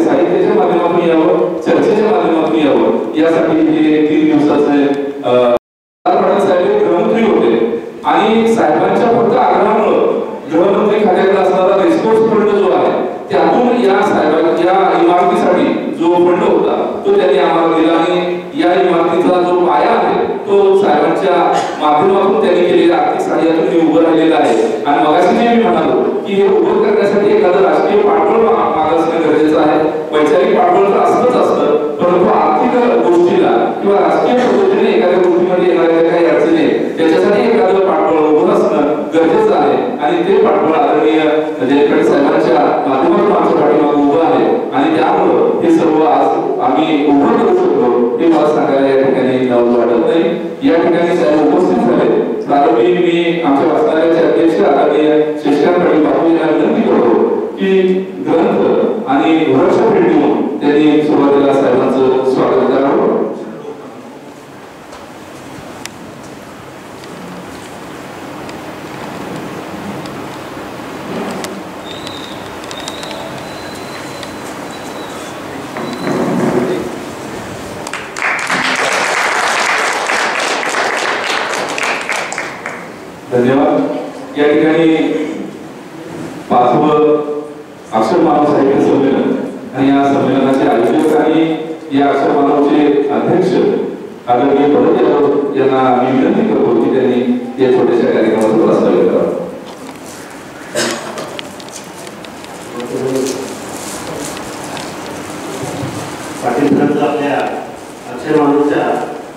साहित्याच्या माध्यमातून यावं, चर्चेच्या माध्यमातून यावं, यासाठी हे 3 दिवसाचे साहेब गृहमंत्री होते आणि साहेबांच्या फक्त आग्रहामुळे गृहमंत्री खात्याकडे असणारा रिसोर्स फंड जो आहे त्यातून या साहेबांच्या इमारतीसाठी जो फंड होता तो त्यांनी आम्हाला दिला आणि या इमारतीचा जो पाया आहे तो साहेबांच्या माध्यमातून त्यांनी केलेल्या आर्थिक सहाय्यातून हे उभं राहिलेलं आहे. आणि मगाशी जे मी म्हणालो की हे उभं करण्यासाठी एखादं राष्ट्रीय पाठबळ मागासणं गरजेचं आहे. वैचारिक पाठबळ तर असतंच असतं, परंतु आर्थिक गोष्टीला किंवा राष्ट्रीय पद्धतीने एखाद्या गोष्टीमध्ये येणाऱ्या काही अडचणी त्याच्यासाठी एखादं पाठबळ उभं असणं गरजेचं आहे आणि ते पाठबळ आदरणीय जयंत साहेबांच्या माध्यमातून आमच्या पाठीमागे उभं आहे आणि त्यामुळं हे सर्व आज आम्ही उभं करू शकतो हे मला सांगायला या ठिकाणी वाटत नाही. या ठिकाणी साहेब उपस्थित झाले. प्रारंभी मी आमच्या वाचनालयाचे अध्यक्ष आदरणीय शशिकांत पाटील बापू यांना विनंती करतो की ग्रंथ आणि वृक्ष भेट देऊन त्यांनी सुरुवातीला साहेबांचं स्वागत करावं. धन्यवाद. या ठिकाणी 5वं अक्षर मानव साहित्य संमेलन आणि या संमेलनाचे आयोजक आणि या अक्षर मानवचे अध्यक्ष आदरणीय भरत यादव यांना मी विनंती करतो की त्यांनी या छोट्याशा कार्यक्रमाचं प्रास्ताविक करावं. पाटील साहेब आपल्या अक्षर मानवच्या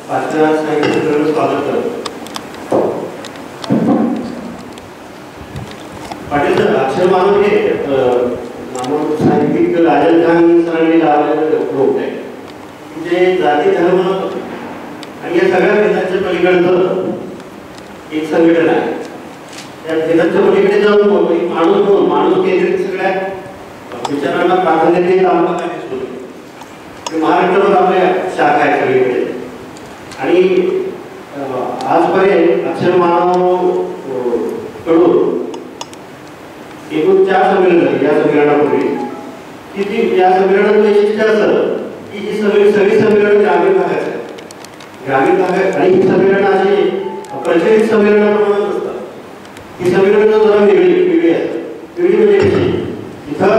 5व्या साहित्य संमेलनात स्वागत करतो. पाटील अक्षर मानव हे साहित्यिक राजन खान सरांनी लावलेलं ग्रुप आहे जे जाती धर्म आणि या सगळ्या भेदांच्या पलीकडचं एक संघटन आहे. त्या भेदांच्या पलीकडे जाऊन माणूस केंद्रित सगळ्या विचारांना प्राधान्य देत आम्हाला काय दिसतो. महाराष्ट्रावर आपल्या शाखा आहे सगळीकडे आणि आजपर्यंत अक्षर मानव कडून एकूण 4 संमेलन झाली. या संमेलनापूर्वी की या संमेलनाचं वैशिष्ट्य असं की ही सगळी संमेलन ग्रामीण भागात आणि ही संमेलन अशी प्रचलित संमेलनाप्रमाणे नसतात. ही संमेलन जरा वेगळी असतात. वेगळी म्हणजे कशी इथं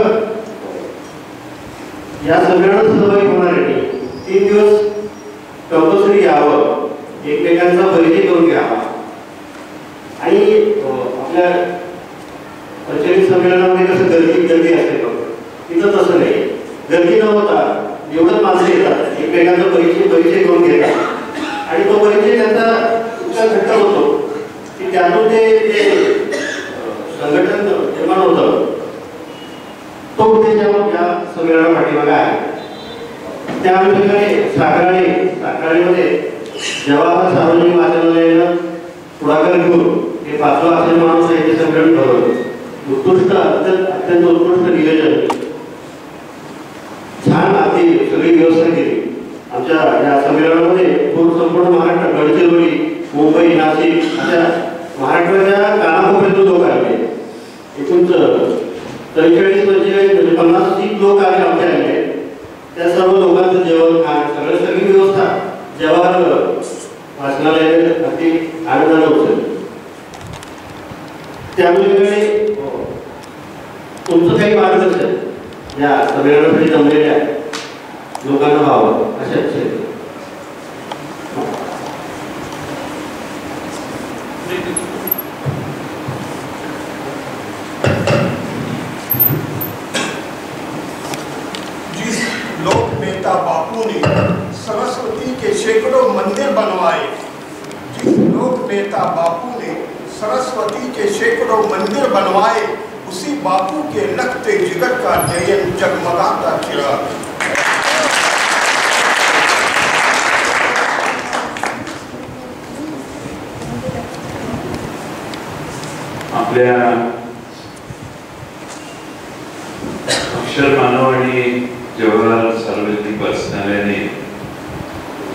या संमेलनात सहभागी होणाऱ्यांनी 3 दिवस कंपल्सरी यावं, एकमेकांचा परिचय करून घ्यावा आणि आपल्या प्रचलित संमेलनामध्ये कसं गर्दी असते तिथं तसं नाही. गर्दी न होता एवढंच माणसं येतात, एकमेकांचा परिचय करून घेतात आणि तो परिचय त्यांचा इतका घट्ट होतो की त्यातून ते संघटन निर्माण होतं. तो उद्देश या संमेलना पाठीमागे आहे. त्या अनुषंगाने साखराळीमध्ये जवाहर सार्वजनिक वाचनालयानं पुढाकार घेऊन हे 5वं अक्षर मानव साहित्य संमेलन भरवलं. अत्यंत उत्कृष्ट नियोजन, छान आधी सगळी व्यवस्था केली. आमच्या या संमेलनामध्ये संपूर्ण महाराष्ट्र, गडचिरोली, मुंबई, नाशिक अशा महाराष्ट्राच्या कानाकोपऱ्यातून लोक आले. एकूण 43-45 म्हणजे 50 लोक आले आमच्या आले. त्या सर्व लोकांचं जेवण खाण सगळी व्यवस्था जवाहर वाचनालयाने अगदी आनंदाने उचलली. त्यामुळे तुमचं काही मार्गदर्शन या संमेलनासाठी जमलेल्या लोकांना व्हावं अशा जिस लोक नेता बापू ने सरस्वती के सैकड़ों मंदिर बनवाए, जिस लोक नेता बापू ने सरस्वती के सैकड़ों मंदिर बनवाए, उसी बापू के लखते जिगर का नयन जगमगाता चिराग. आपल्या अक्षर मानव आणि जवाहर सार्वजनिक वाचनालयाने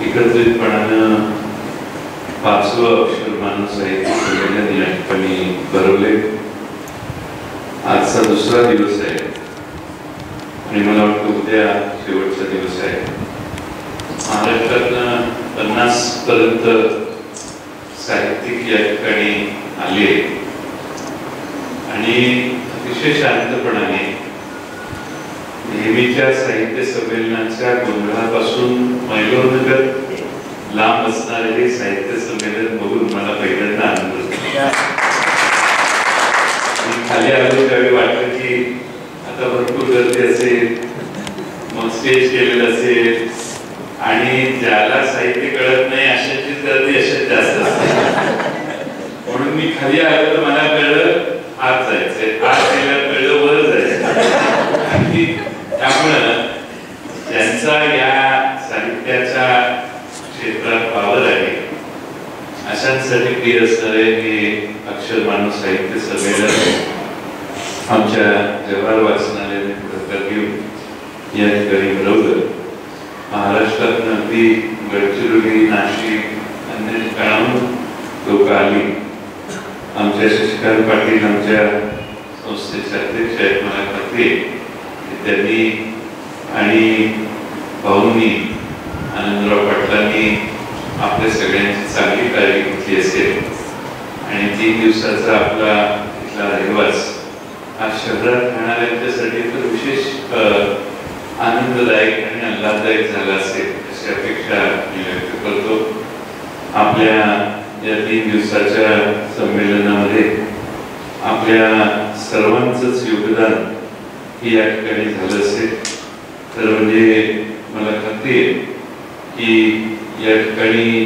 एकत्रितपणानं 5वं अक्षर मानव साहित्य संमेलन या ठिकाणी भरवले. आजचा दुसरा दिवस आहे आणि मला वाटतं उद्या शेवटचा दिवस आहे. महाराष्ट्रातनं 50 पर्यंत साहित्यिक या ठिकाणी आले आणि अतिशय शांतपणाने नेहमीच्या साहित्य संमेलनाच्या गोंधळापासून मैलोनगत लांब असणारे हे साहित्य संमेलन बघून मला पहिल्यांदा आनंद झाला. खाली आलो त्यावेळी वाटलं की आता भरपूर गर्दी असेल, मग स्टेज केलेलं असेल आणि ज्याला साहित्य कळत नाही अशाचीच गर्दी अशाच जास्त असते. म्हणून मी खाली आलो तर मला कळलं आत जायचंय, आत गेल्यावर कळलं वर जायचं. आणि त्यामुळं ज्यांचा या साहित्याच्या क्षेत्रात वावर आहे अशांसाठी प्रिय असणारे हे अक्षर मानव साहित्य संमेलन आमच्या जवाहर वाचनालयाने पुढाकार घेऊन या ठिकाणी भरवलं. महाराष्ट्रातून अगदी गडचिरोली, नाशिक, अन्य ठिकाणाहून लोक आली. आमच्या शशिकांत पाटील आमच्या संस्थेचे अध्यक्ष आहेत, मला खात्री आहे की त्यांनी आणि भाऊंनी आनंदराव पाटलांनी आपल्या सगळ्यांची चांगली काळजी घेतली असेल आणि 3 दिवसाचा आपला इथला रहिवास हा शहरात राहणाऱ्यांच्यासाठी तर विशेष आनंददायक आणि आल्हाददायक झाला असेल अशी अपेक्षा मी व्यक्त करतो. आपल्या या 3 दिवसाच्या संमेलनामध्ये आपल्या सर्वांचंच योगदान हे या ठिकाणी झालं असेल तर म्हणजे मला खात्री आहे की या ठिकाणी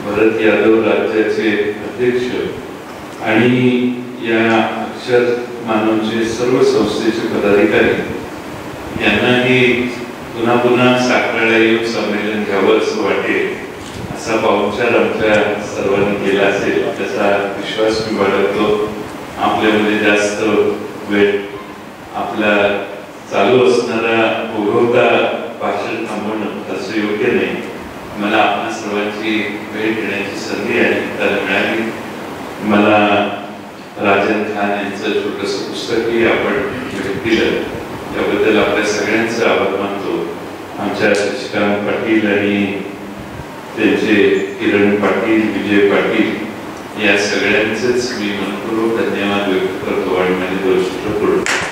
भरत यादव राज्याचे अध्यक्ष आणि या अक्षर मानवचे सर्व संस्थेचे पदाधिकारी यांनाही पुन्हा पुन्हा साखराला येऊन संमेलन घ्यावं असं वाटेल असा पाहुणचार आमच्या सर्वांनी केला असेल त्याचा विश्वास मी बाळगतो. आपल्यामध्ये जास्त वेळ आपला चालू असणारा ओघवता भाषण थांबवणं असं योग्य नाही. मला आपल्या सर्वांची भेट घेण्याची संधी आणि त्याला मिळाली. मला राजन खान यांचं छोटंसं पुस्तकही आपण भेट दिलं त्याबद्दल आपल्या सगळ्यांचं आभार मानतो. आमच्या शशिकांत पाटील आणि त्यांचे किरण पाटील, विजय पाटील या सगळ्यांचेच मी मनपूर्वक धन्यवाद व्यक्त करतो आणि माझे 2 शब्द बोलतो.